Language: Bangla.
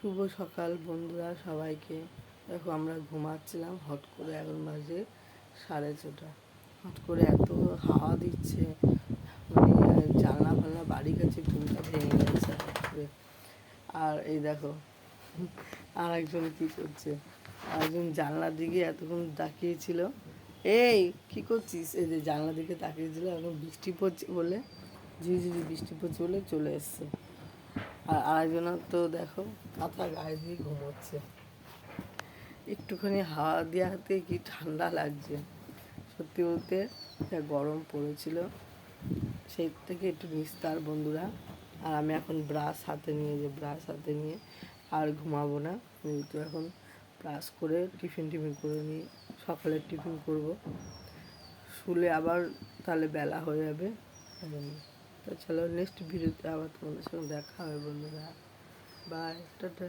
শুভ সকাল বন্ধুরা সবাইকে। দেখো আমরা ঘুমাচ্ছিলাম, হট করে এখন বাজে 6:30। হট করে এত হাওয়া দিচ্ছে, মানে জানলা ফালনা বাড়ির কাছে ঘুমটা ভেঙে গেছে হট করে। আর এই দেখো আর একজন কী করছে, আরেকজন জানলার দিকে এতক্ষণ তাকিয়েছিল। এই কি করছিস? এই যে জানলার দিকে তাকিয়েছিল, এখন বৃষ্টি পড়ছে বলে, ঝিরিঝিরি বৃষ্টি পড়ছে বলে চলে এসছে। আর আরেকজন তো দেখো কাঁথা গায়ে দিয়ে ঘুমোচ্ছে। একটুখানি হাওয়া দেওয়াতে কি ঠান্ডা লাগছে। সত্যি বলতে যা গরম পড়েছিল সেই থেকে একটু নিস্তার বন্ধুরা। আর আমি এখন ব্রাশ হাতে নিয়ে আর ঘুমাবো না। তো এখন ব্রাশ করে টিফিন করে নিয়ে সকালের টিফিন করব। শুলে আবার তাহলে বেলা হয়ে যাবে। তো চলো নেক্সট ভিডিওতে আবার তোমাদের সঙ্গে দেখা হবে বন্ধুরা। Bye, tata.